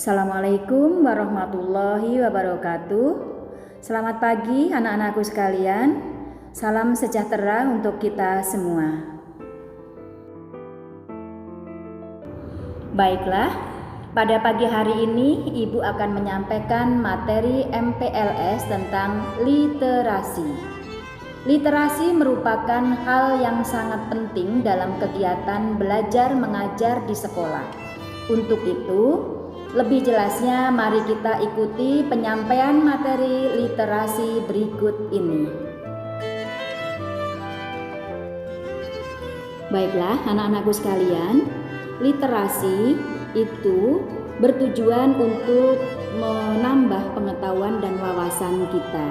Assalamualaikum warahmatullahi wabarakatuh. Selamat pagi anak-anakku sekalian. Salam sejahtera untuk kita semua. Baiklah, pada pagi hari ini Ibu akan menyampaikan materi MPLS tentang literasi. Literasi merupakan hal yang sangat penting dalam kegiatan belajar mengajar di sekolah. Untuk itu, lebih jelasnya mari kita ikuti penyampaian materi literasi berikut ini. Baiklah anak-anakku sekalian, literasi itu bertujuan untuk menambah pengetahuan dan wawasan kita.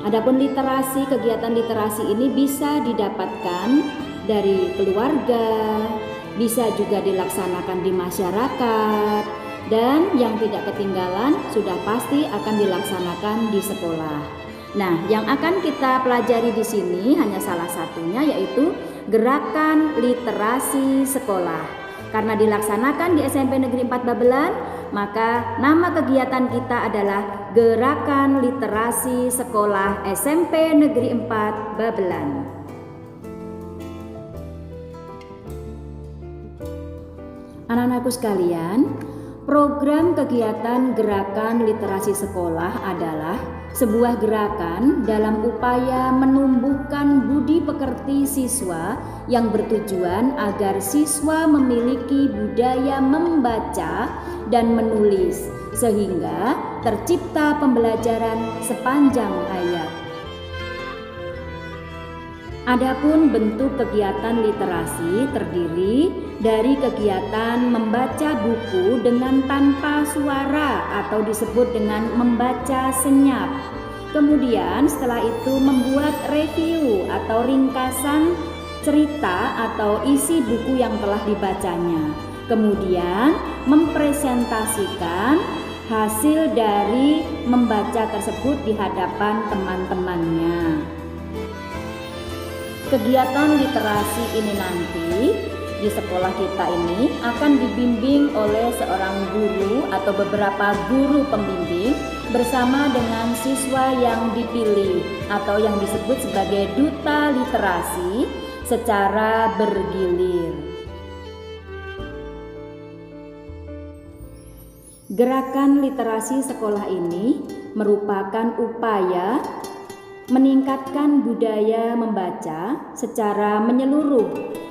Adapun literasi, kegiatan literasi ini bisa didapatkan dari keluarga, bisa juga dilaksanakan di masyarakat, dan yang tidak ketinggalan sudah pasti akan dilaksanakan di sekolah. Nah, yang akan kita pelajari di sini hanya salah satunya, yaitu gerakan literasi sekolah. Karena dilaksanakan di SMP Negeri 4 Babelan, maka nama kegiatan kita adalah Gerakan Literasi Sekolah SMP Negeri 4 Babelan. Anak-anakku sekalian, program kegiatan Gerakan Literasi Sekolah adalah sebuah gerakan dalam upaya menumbuhkan budi pekerti siswa yang bertujuan agar siswa memiliki budaya membaca dan menulis sehingga tercipta pembelajaran sepanjang hayat. Adapun bentuk kegiatan literasi terdiri dari kegiatan membaca buku dengan tanpa suara atau disebut dengan membaca senyap. Kemudian setelah itu membuat review atau ringkasan cerita atau isi buku yang telah dibacanya. Kemudian mempresentasikan hasil dari membaca tersebut di hadapan teman-temannya. Kegiatan literasi ini nanti di sekolah kita ini akan dibimbing oleh seorang guru atau beberapa guru pembimbing bersama dengan siswa yang dipilih atau yang disebut sebagai duta literasi secara bergilir. Gerakan literasi sekolah ini merupakan upaya meningkatkan budaya membaca secara menyeluruh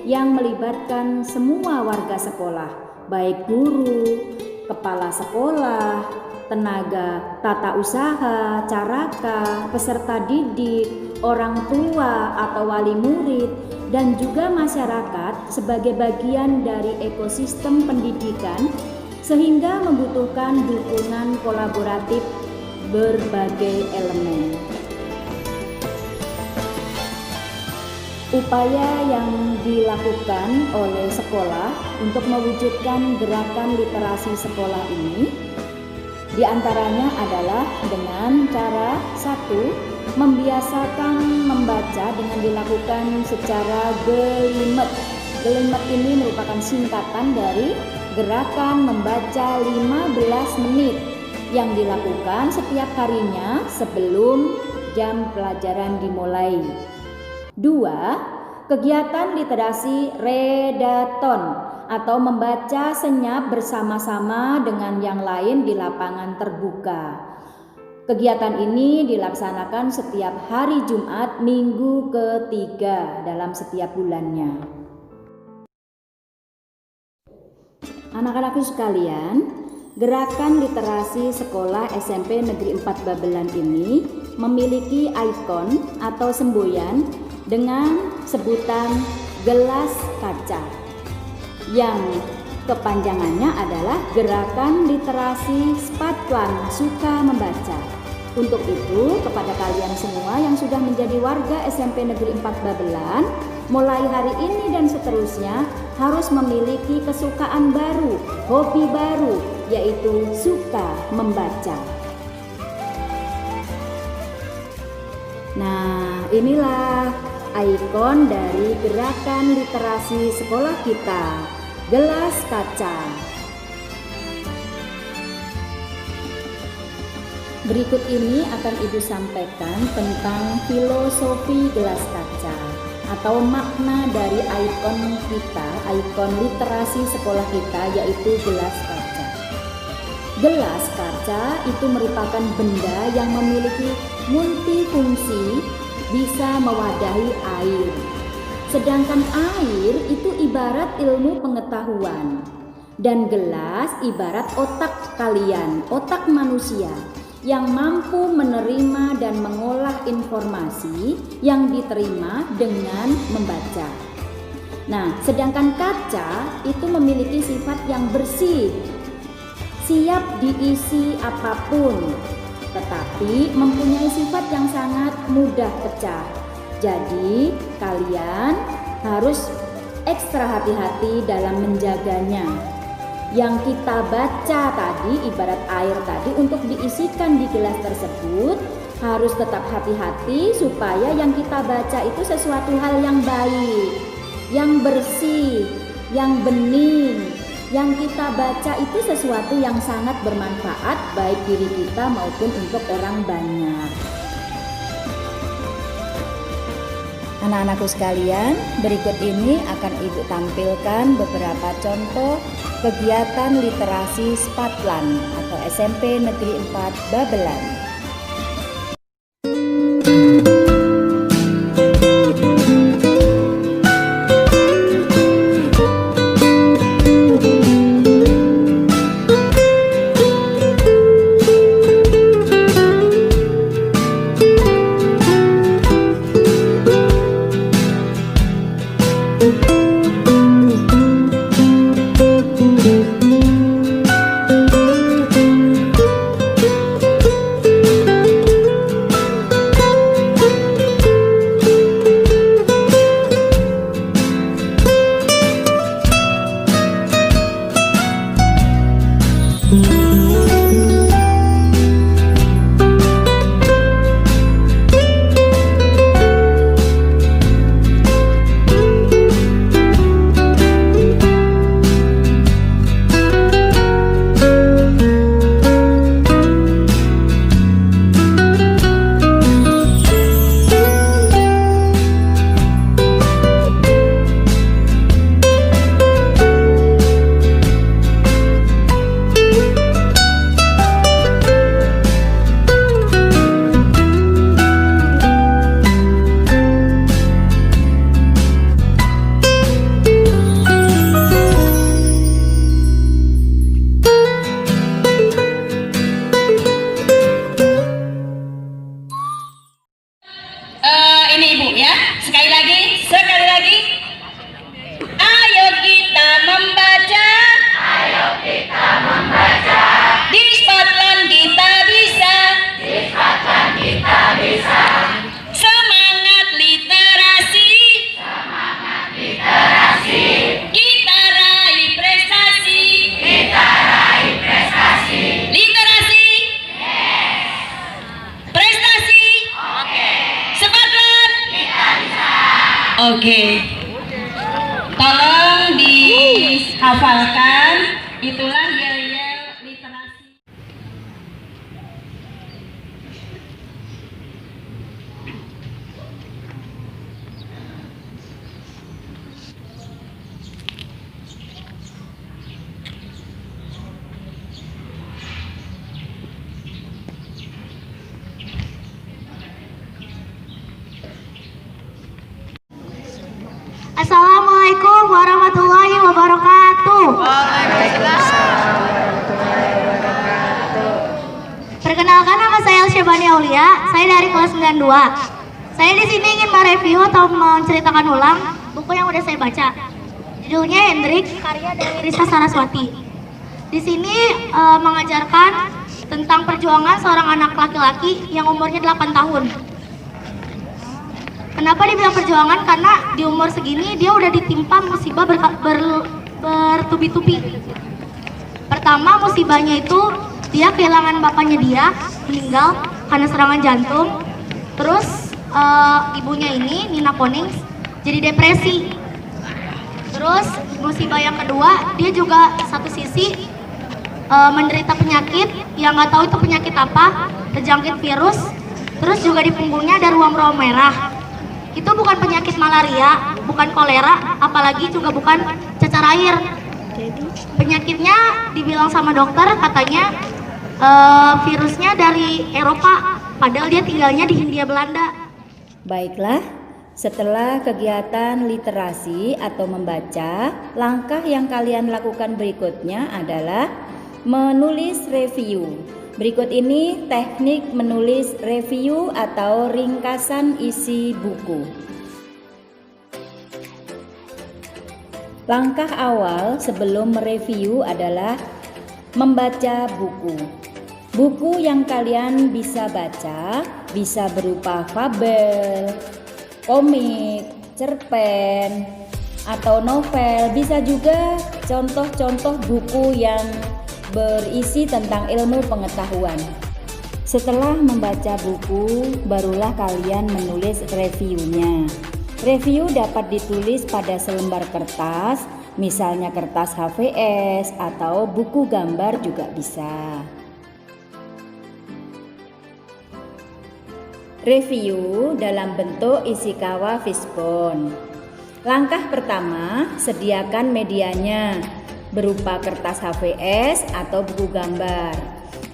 yang melibatkan semua warga sekolah, baik guru, kepala sekolah, tenaga tata usaha, caraka, peserta didik, orang tua atau wali murid, dan juga masyarakat sebagai bagian dari ekosistem pendidikan sehingga membutuhkan dukungan kolaboratif berbagai elemen. Upaya yang dilakukan oleh sekolah untuk mewujudkan gerakan literasi sekolah ini diantaranya adalah dengan cara 1. Membiasakan membaca dengan dilakukan secara gelimet. Gelimet ini merupakan singkatan dari gerakan membaca 15 menit yang dilakukan setiap harinya sebelum jam pelajaran dimulai. 2. Kegiatan literasi redaton atau membaca senyap bersama-sama dengan yang lain di lapangan terbuka. Kegiatan ini dilaksanakan setiap hari Jumat minggu ketiga dalam setiap bulannya. Anak-anakku sekalian, gerakan literasi sekolah SMP Negeri 4 Babelan ini memiliki ikon atau semboyan dengan sebutan gelas kaca yang kepanjangannya adalah Gerakan Literasi Spatlan Suka Membaca. Untuk itu, kepada kalian semua yang sudah menjadi warga SMP Negeri 4 Babelan, mulai hari ini dan seterusnya harus memiliki kesukaan baru, hobi baru, yaitu suka membaca. Nah, inilah ikon dari gerakan literasi sekolah kita, gelas kaca. Berikut ini akan Ibu sampaikan tentang filosofi gelas kaca atau makna dari ikon kita, ikon literasi sekolah kita, yaitu gelas kaca. Gelas kaca itu merupakan benda yang memiliki multifungsi, bisa mewadahi air. Sedangkan air itu ibarat ilmu pengetahuan, dan gelas ibarat otak kalian, otak manusia yang mampu menerima dan mengolah informasi yang diterima dengan membaca. Nah, sedangkan kaca itu memiliki sifat yang bersih, siap diisi apapun, tetapi mempunyai sifat yang sangat mudah pecah. Jadi, kalian harus ekstra hati-hati dalam menjaganya. Yang kita baca tadi, ibarat air tadi, untuk diisikan di gelas tersebut harus tetap hati-hati supaya yang kita baca itu sesuatu hal yang baik, yang bersih, yang bening. Yang kita baca itu sesuatu yang sangat bermanfaat baik diri kita maupun untuk orang banyak. Anak-anakku sekalian, berikut ini akan Ibu tampilkan beberapa contoh kegiatan literasi Spatlan atau SMP Negeri 4 Babelan. Oke, tolong dihafalkan, itulah yel-yel literasi. Assalamualaikum warahmatullahi wabarakatuh. Perkenalkan, nama saya Elsyabani Aulia. Saya dari kelas 92. Saya di sini ingin mereview atau menceritakan ulang buku yang udah saya baca. Judulnya Hendrik, karya dari Risa Saraswati. Di sini mengajarkan tentang perjuangan seorang anak laki-laki yang umurnya 8 tahun. Kenapa dibilang perjuangan? Karena di umur segini dia udah ditimpa musibah bertubi-tubi. Pertama, musibahnya itu dia kehilangan bapaknya, dia meninggal karena serangan jantung. Terus ibunya ini, Nina Konings, jadi depresi. Terus musibah yang kedua, dia juga satu sisi menderita penyakit yang nggak tahu itu penyakit apa, terjangkit virus, terus juga di punggungnya ada ruam-ruam merah. Itu bukan penyakit malaria, bukan kolera, apalagi juga bukan cacar air. Penyakitnya dibilang sama dokter katanya virusnya dari Eropa, padahal dia tinggalnya di Hindia Belanda. Baiklah, setelah kegiatan literasi atau membaca, langkah yang kalian lakukan berikutnya adalah menulis review. Berikut ini teknik menulis review atau ringkasan isi buku. Langkah awal sebelum mereview adalah membaca buku. Buku yang kalian bisa baca bisa berupa fabel, komik, cerpen, atau novel. Bisa juga contoh-contoh buku yang berisi tentang ilmu pengetahuan. Setelah membaca buku, barulah kalian menulis reviewnya. Review dapat ditulis pada selembar kertas, misalnya kertas HVS atau buku gambar juga bisa. Review dalam bentuk Ishikawa Fishbone. Langkah pertama, sediakan medianya berupa kertas HVS atau buku gambar.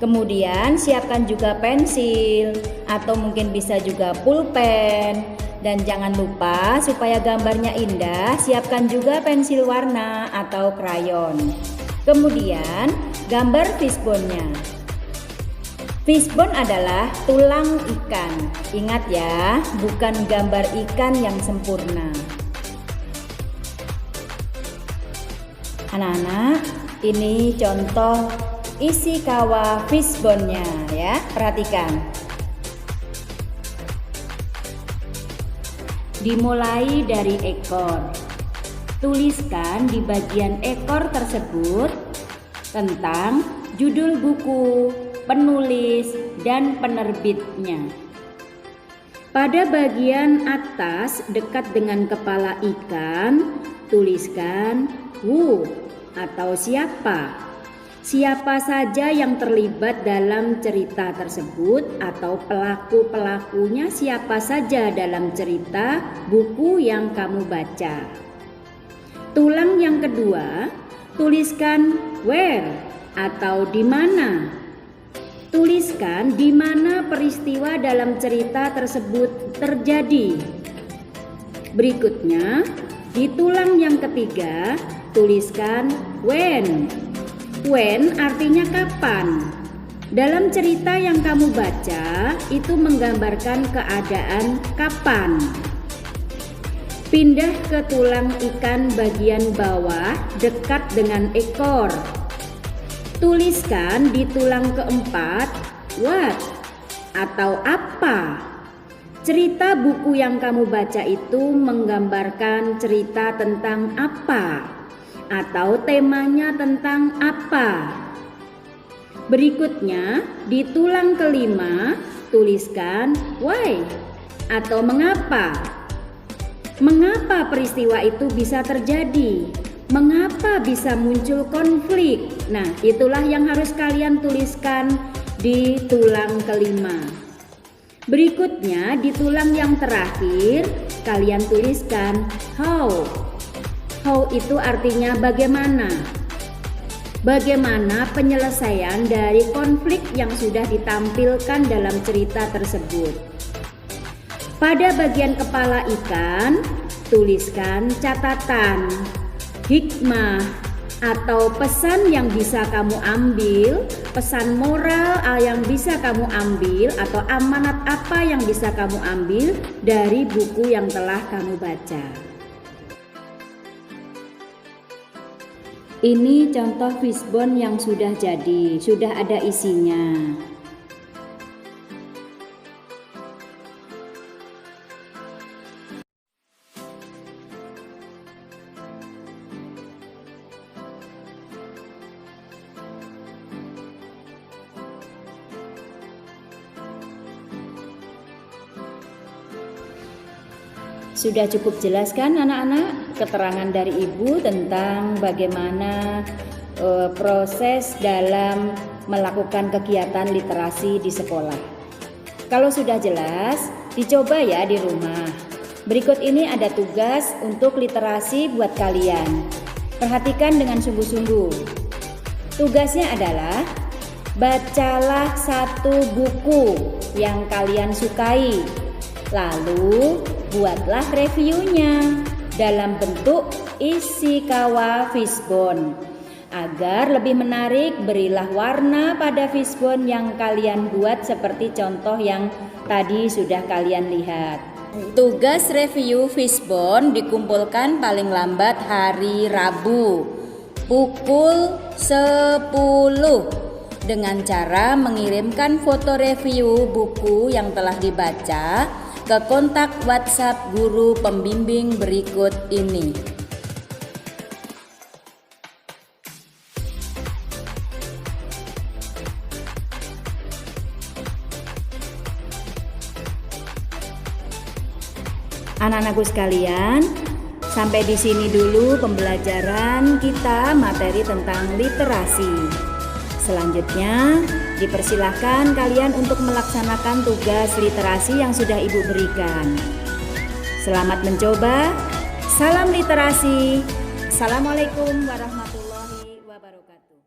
Kemudian siapkan juga pensil atau mungkin bisa juga pulpen. Dan jangan lupa supaya gambarnya indah, siapkan juga pensil warna atau krayon. Kemudian gambar fishbone-nya. Fishbone adalah tulang ikan. Ingat ya, bukan gambar ikan yang sempurna. Anak-anak, ini contoh Ishikawa Fishbone-nya ya, perhatikan. Dimulai dari ekor. Tuliskan di bagian ekor tersebut tentang judul buku, penulis, dan penerbitnya. Pada bagian atas dekat dengan kepala ikan, tuliskan who atau siapa. Siapa saja yang terlibat dalam cerita tersebut atau pelaku-pelakunya siapa saja dalam cerita buku yang kamu baca. Tulang yang kedua, tuliskan where atau di mana. Tuliskan di mana peristiwa dalam cerita tersebut terjadi. Berikutnya, di tulang yang ketiga, tuliskan when. When artinya kapan. Dalam cerita yang kamu baca, itu menggambarkan keadaan kapan. Pindah ke tulang ikan bagian bawah dekat dengan ekor. Tuliskan di tulang keempat what atau apa. Cerita buku yang kamu baca itu menggambarkan cerita tentang apa atau temanya tentang apa. Berikutnya, di tulang kelima, tuliskan why atau mengapa. Mengapa peristiwa itu bisa terjadi? Mengapa bisa muncul konflik? Nah, itulah yang harus kalian tuliskan di tulang kelima. Berikutnya, di tulang yang terakhir, kalian tuliskan how. How itu artinya bagaimana. Bagaimana penyelesaian dari konflik yang sudah ditampilkan dalam cerita tersebut. Pada bagian kepala ikan, tuliskan catatan, hikmah, atau pesan yang bisa kamu ambil, pesan moral yang bisa kamu ambil, atau amanat apa yang bisa kamu ambil dari buku yang telah kamu baca. Ini contoh fishbone yang sudah jadi, sudah ada isinya. Sudah cukup jelas kan anak-anak keterangan dari ibu tentang bagaimana proses dalam melakukan kegiatan literasi di sekolah. Kalau sudah jelas, dicoba ya di rumah. Berikut ini ada tugas untuk literasi buat kalian. Perhatikan dengan sungguh-sungguh. Tugasnya adalah bacalah satu buku yang kalian sukai. Lalu buatlah reviewnya dalam bentuk Ishikawa Fishbone. Agar lebih menarik, berilah warna pada fishbone yang kalian buat seperti contoh yang tadi sudah kalian lihat. Tugas review fishbone dikumpulkan paling lambat hari Rabu pukul 10 dengan cara mengirimkan foto review buku yang telah dibaca ke kontak WhatsApp guru pembimbing berikut ini. Anak-anakku sekalian, sampai di sini dulu pembelajaran kita materi tentang literasi. Selanjutnya, dipersilahkan kalian untuk melaksanakan tugas literasi yang sudah Ibu berikan. Selamat mencoba. Salam literasi. Assalamualaikum warahmatullahi wabarakatuh.